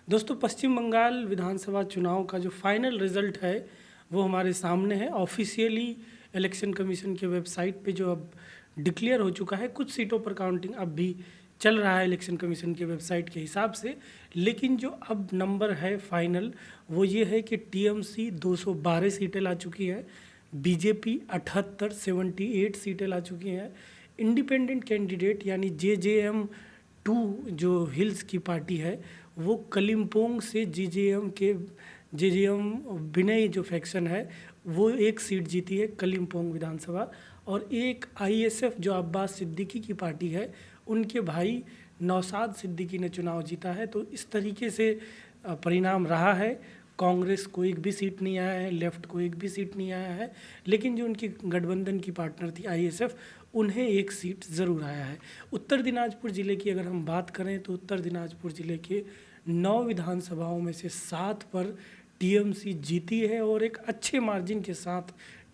दोस्तों, पश्चिम बंगाल विधानसभा चुनाव का जो फाइनल रिजल्ट है वो हमारे सामने है। ऑफिशियली इलेक्शन कमीशन के वेबसाइट पे जो अब डिक्लेयर हो चुका है। कुछ सीटों पर काउंटिंग अब भी चल रहा है इलेक्शन कमीशन के वेबसाइट के हिसाब से, लेकिन जो अब नंबर है फाइनल वो ये है कि टीएमसी 212 सीटें ला चुकी है, बीजेपी 78 सीटें ला चुकी हैं। इंडिपेंडेंट कैंडिडेट यानी जेजेएम 2 जो हिल्स की पार्टी है वो कलिम्पोंग से जेजेएम विनय जो फैक्शन है वो एक सीट जीती है कलिम्पोंग विधानसभा। और एक आईएसएफ जो अब्बास सिद्दीकी की पार्टी है उनके भाई नौशाद सिद्दीकी ने चुनाव जीता है। तो इस तरीके से परिणाम रहा है। कांग्रेस को एक भी सीट नहीं आया है, लेफ्ट को एक भी सीट नहीं आया है, लेकिन जो उनकी गठबंधन की पार्टनर थी आईएसएफ उन्हें एक सीट ज़रूर आया है। उत्तर दिनाजपुर ज़िले की अगर हम बात करें तो उत्तर दिनाजपुर ज़िले के 9 विधानसभाओं में से 7 पर टीएमसी जीती है और एक अच्छे मार्जिन के साथ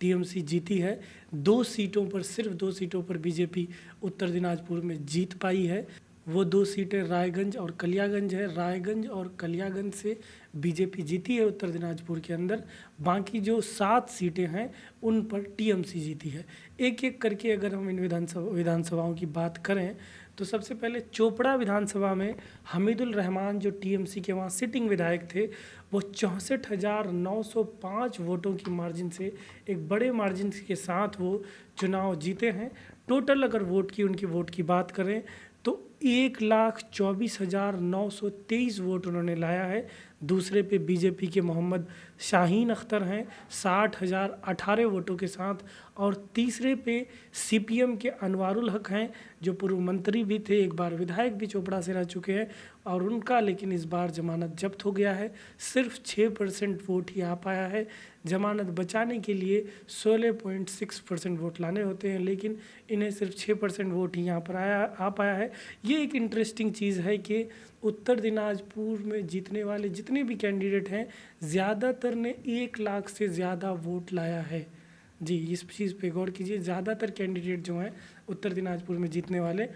टीएमसी जीती है। 2 सीटों पर, सिर्फ 2 सीटों पर बीजेपी उत्तर दिनाजपुर में जीत पाई है। वो 2 सीटें रायगंज और कलियागंज है। रायगंज और कलियागंज से बीजेपी जीती है उत्तर दिनाजपुर के अंदर। बाकी जो 7 सीटें हैं उन पर टीएमसी जीती है। एक एक करके अगर हम इन विधानसभाओं की बात करें तो सबसे पहले चोपड़ा विधानसभा में हमीदुल रहमान जो टीएमसी के वहाँ सिटिंग विधायक थे वो 64,905 वोटों की मार्जिन से, एक बड़े मार्जिन के साथ वो चुनाव जीते हैं। टोटल अगर वोट की, उनकी वोट की बात करें तो 1,24,923 वोट उन्होंने लाया है। दूसरे पे बीजेपी के मोहम्मद शाहीन अख्तर हैं 60,018 वोटों के साथ। और तीसरे पे सीपीएम के अनवारुल हक हैं जो पूर्व मंत्री भी थे, एक बार विधायक भी चोपड़ा से रह चुके हैं, और उनका लेकिन इस बार जमानत जब्त हो गया है। सिर्फ 6% वोट ही आ पाया है। जमानत बचाने के लिए 16.6% वोट लाने होते हैं, लेकिन इन्हें सिर्फ 6% वोट ही यहाँ पर आ पाया है। ये एक इंटरेस्टिंग चीज़ है कि उत्तर दिनाजपुर में जीतने वाले जितने भी कैंडिडेट हैं ज़्यादातर ने 1 लाख से ज़्यादा वोट लाया है। जी, इस चीज़ पे गौर कीजिए। ज़्यादातर कैंडिडेट जो हैं उत्तर दिनाजपुर में जीतने वाले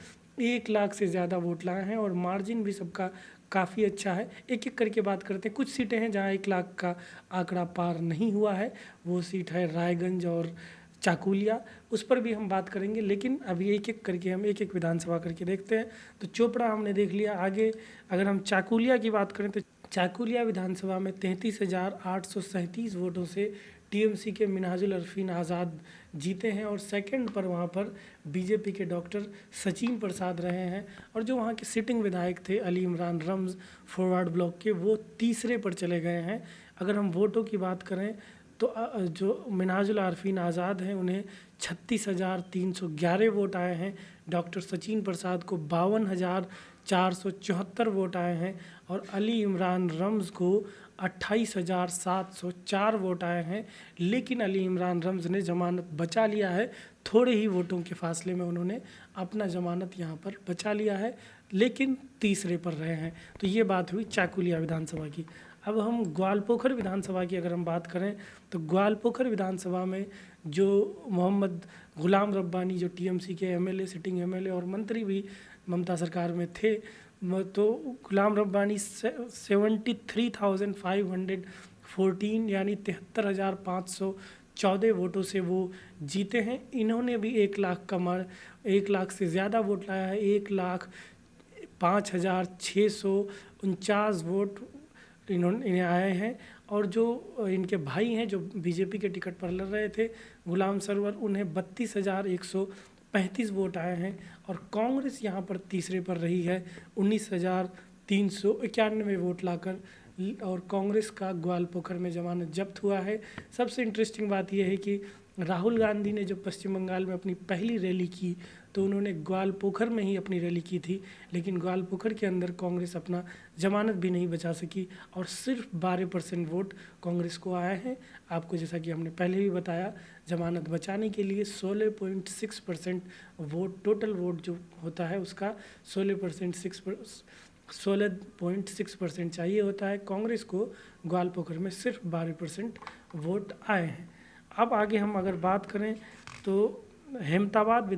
1 लाख से ज़्यादा वोट लाए हैं और मार्जिन भी सबका काफ़ी अच्छा है। एक एक करके बात करते हैं। कुछ सीटें हैं जहां 1 लाख का आंकड़ा पार नहीं हुआ है। वो सीट है रायगंज और चाकुलिया, उस पर भी हम बात करेंगे, लेकिन अभी एक एक करके हम एक एक विधानसभा करके देखते हैं। तो चोपड़ा हमने देख लिया। आगे अगर हम चाकुलिया की बात करें तो चाकुलिया विधानसभा में 33,837 वोटों से टीएमसी के मिन्हाजुल अरफीन आज़ाद जीते हैं और सेकंड पर वहाँ पर बीजेपी के डॉक्टर सचिन प्रसाद रहे हैं। और जो वहाँ के सिटिंग विधायक थे अली इमरान रम्ज़ फॉरवर्ड ब्लॉक के, वो तीसरे पर चले गए हैं। अगर हम वोटों की बात करें तो जो मिन्हाजुल अरफीन आज़ाद हैं उन्हें 36,311 वोट आए हैं। डॉक्टर सचिन प्रसाद को 52,474 वोट आए हैं और अली इमरान रम्ज़ को 28,704 वोट आए हैं। लेकिन अली इमरान रम्ज़ ने जमानत बचा लिया है। थोड़े ही वोटों के फासले में उन्होंने अपना जमानत यहाँ पर बचा लिया है, लेकिन तीसरे पर रहे हैं। तो ये बात हुई चाकुलिया विधानसभा की। अब हम ग्वालपोखर विधानसभा की अगर हम बात करें तो ग्वालपोखर विधानसभा में जो मोहम्मद गुलाम रब्बानी जो टीएमसी के एमएलए, सिटिंग एमएलए और मंत्री भी ममता सरकार में थे, तो गुलाम रब्बानी 73,514 यानी 73,514 वोटों से वो जीते हैं। इन्होंने भी 1 लाख से ज़्यादा वोट लाया है। 1,05,649 वोट इन्हें आए हैं। और जो इनके भाई हैं जो बीजेपी के टिकट पर लड़ रहे थे गुलाम सरवर, उन्हें 32,135 वोट आए हैं। और कांग्रेस यहाँ पर तीसरे पर रही है 19,391 वोट लाकर, और कांग्रेस का ग्वालपोखर में जमानत जब्त हुआ है। सबसे इंटरेस्टिंग बात यह है कि राहुल गांधी ने जब पश्चिम बंगाल में अपनी पहली रैली की तो उन्होंने ग्वालपोखर में ही अपनी रैली की थी, लेकिन ग्वालपोखर के अंदर कांग्रेस अपना जमानत भी नहीं बचा सकी और सिर्फ 12% वोट कांग्रेस को आए हैं। आपको जैसा कि हमने पहले भी बताया, जमानत बचाने के लिए 16.6% वोट, टोटल वोट जो होता है उसका 16.6% चाहिए होता है। कांग्रेस को ग्वालपोखर में सिर्फ 12% वोट आए हैं। अब आगे हम अगर बात करें तो हेमताबाद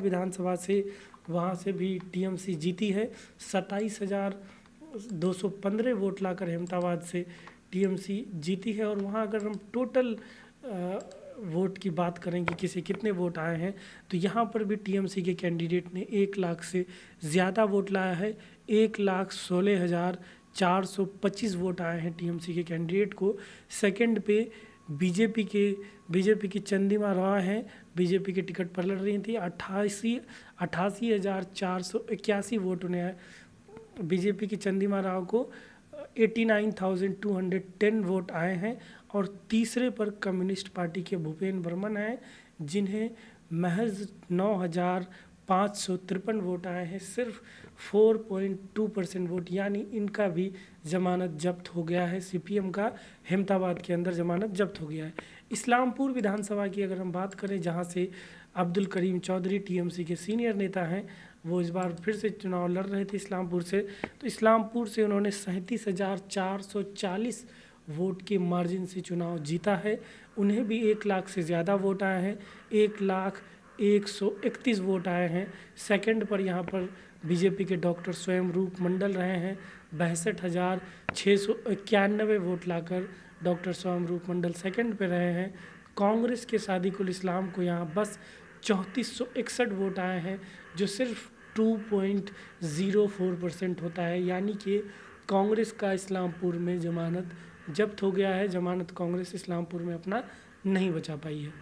विधानसभा से वहाँ से भी टीएमसी जीती है। 215 वोट लाकर अहमदाबाद से टीएमसी जीती है। और वहाँ अगर हम टोटल वोट की बात करें कि किसे कितने वोट आए हैं, तो यहाँ पर भी टीएमसी के कैंडिडेट ने 1 लाख से ज़्यादा वोट लाया है। 1,16,425 वोट आए हैं टीएमसी के कैंडिडेट को। सेकंड पे बीजेपी की चंदिमा रॉय हैं, बीजेपी के टिकट पर लड़ रही थी। 88,481 वोट उन्हें आए। बीजेपी की चंदिमा राव को 89,210 वोट आए हैं। और तीसरे पर कम्युनिस्ट पार्टी के भूपेन बर्मन हैं, जिन्हें महज 9,553 वोट आए हैं। सिर्फ 4.2% वोट, यानी इनका भी जमानत जब्त हो गया है। सीपीएम का अहमदाबाद के अंदर जमानत जब्त हो गया है। इस्लामपुर विधानसभा की अगर हम बात करें, जहां से अब्दुल करीम चौधरी टीएमसी के सीनियर नेता हैं, वो इस बार फिर से चुनाव लड़ रहे थे इस्लामपुर से। तो इस्लामपुर से उन्होंने 37,440 वोट के मार्जिन से चुनाव जीता है। उन्हें भी 1 लाख से ज़्यादा वोट आए हैं। 1,01,31 वोट आए हैं। सेकंड पर यहाँ पर बीजेपी के डॉक्टर स्वयंरूप मंडल रहे हैं। 62,691 वोट लाकर डॉक्टर स्वयंरूप मंडल सेकंड पे रहे हैं। कांग्रेस के सादिकुल इस्लाम को यहाँ बस 3461 वोट आए हैं, जो सिर्फ 2.04% होता है। यानी कि कांग्रेस का इस्लामपुर में जमानत जब्त हो गया है। जमानत कांग्रेस इस्लामपुर में अपना नहीं बचा पाई है।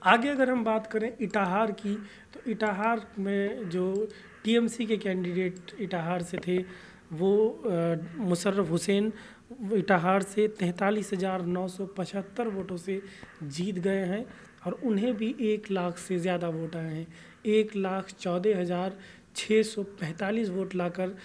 आगे अगर हम बात करें इटाहार की, तो इटाहार में जो टीएमसी के कैंडिडेट इटाहार से थे, वो मुशर्रफ हुसैन इटाहार से 43,975 वोटों से जीत गए हैं। और उन्हें भी 1 लाख से ज़्यादा वोट आए हैं। 1,14,645 वोट लाकर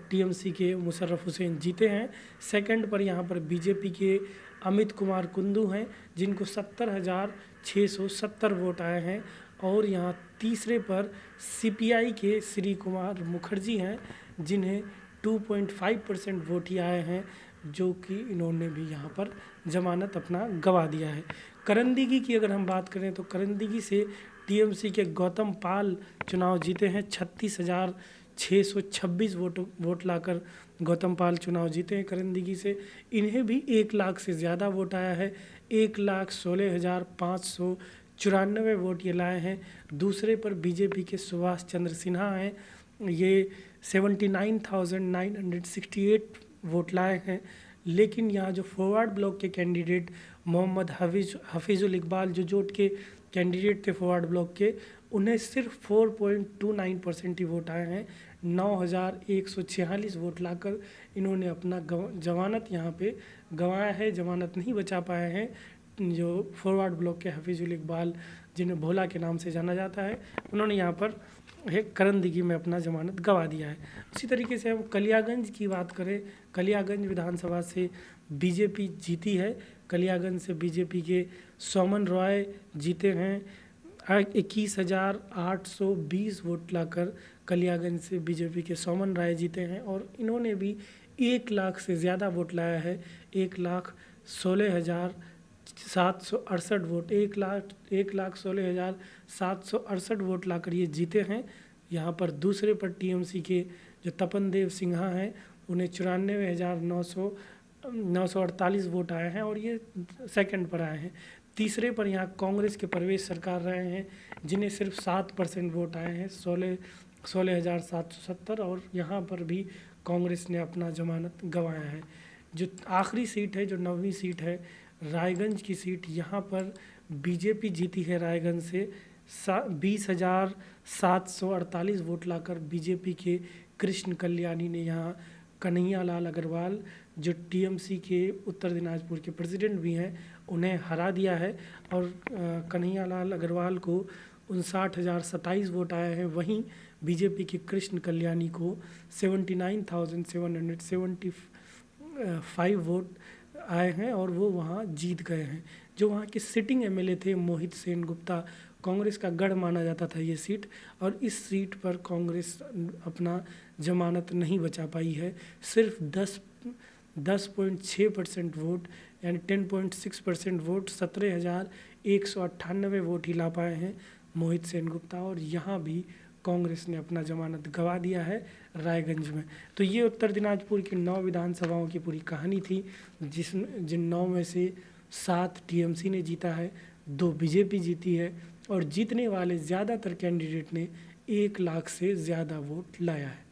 टीएमसी के मुशर्रफ हुसैन जीते हैं। सेकंड पर यहाँ पर बीजेपी के अमित कुमार कुंदू हैं, जिनको 70,670 वोट आए हैं। और यहाँ तीसरे पर सीपीआई के श्री कुमार मुखर्जी हैं, जिन्हें 2.5% वोट ही आए हैं, जो कि इन्होंने भी यहाँ पर जमानत अपना गंवा दिया है। करंदीगी की अगर हम बात करें, तो करंदीगी से टीएमसी के गौतम पाल चुनाव जीते हैं। 36,626 वोट लाकर गौतम पाल चुनाव जीते हैं करंदीगी से। इन्हें भी 1 लाख से ज़्यादा वोट आया है। 1,16,594 वोट ये लाए हैं। दूसरे पर बीजेपी के सुभाष चंद्र सिन्हा हैं, ये 79,968 वोट लाए हैं। लेकिन यहाँ जो फॉरवर्ड ब्लॉक के कैंडिडेट मोहम्मद हफीज़ुल इकबाल, जो जोट के कैंडिडेट थे फॉरवर्ड ब्लॉक के, उन्हें सिर्फ 4.29% ही वोट आए हैं। 9,146 वोट लाकर इन्होंने अपना जमानत यहाँ पे गंवाया है, जमानत नहीं बचा पाए हैं। जो फॉरवर्ड ब्लॉक के हफीज़ुल इकबाल, जिन्हें भोला के नाम से जाना जाता है, उन्होंने यहाँ पर करंदगी में अपना जमानत गंवा दिया है। उसी तरीके से हम कलियागंज की बात करें, कलियागंज विधानसभा से बीजेपी जीती है। कलियागंज से बीजेपी के सोमन रॉय जीते हैं। 21,820 वोट लाकर कलियागंज से बीजेपी के सोमन राय जीते हैं। और इन्होंने भी 1 लाख से ज़्यादा वोट लाया है। 1,16,768 वोट, 1,16,768 वोट लाकर ये जीते हैं। यहाँ पर दूसरे पर टीएमसी के जो तपन देव सिन्हा हैं, उन्हें 94,948 वोट आए हैं और ये सेकंड पर आए हैं। तीसरे पर यहाँ कांग्रेस के प्रवेश सरकार रहे हैं, जिन्हें सिर्फ 7% वोट आए हैं, 16,770। और यहाँ पर भी कांग्रेस ने अपना जमानत गंवाया है। जो आखिरी सीट है, जो 9वीं सीट है, रायगंज की सीट, यहाँ पर बीजेपी जीती है रायगंज से 20,748 वोट लाकर। बीजेपी के कृष्ण कल्याणी ने यहाँ कन्हैया लाल अग्रवाल, जो टीएमसी के उत्तर दिनाजपुर के प्रेसिडेंट भी हैं, उन्हें हरा दिया है। और कन्हैया लाल अग्रवाल को 59,027 वोट आए हैं। वहीं बीजेपी के कृष्ण कल्याणी को 79,775 वोट आए हैं और वो वहाँ जीत गए हैं। जो वहाँ के सिटिंग एमएलए थे मोहित सेन गुप्ता, कांग्रेस का गढ़ माना जाता था ये सीट, और इस सीट पर कांग्रेस अपना जमानत नहीं बचा पाई है। सिर्फ 10.6% वोट, यानी 10.6% वोट, 17,198 वोट ही ला पाए हैं मोहित सेन गुप्ता। और यहाँ भी कांग्रेस ने अपना जमानत गंवा दिया है रायगंज में। तो ये उत्तर दिनाजपुर की 9 विधानसभाओं की पूरी कहानी थी, जिन 9 में से 7 टीएमसी ने जीता है, 2 बीजेपी जीती है और जीतने वाले ज़्यादातर कैंडिडेट ने 1 लाख से ज़्यादा वोट लाया है।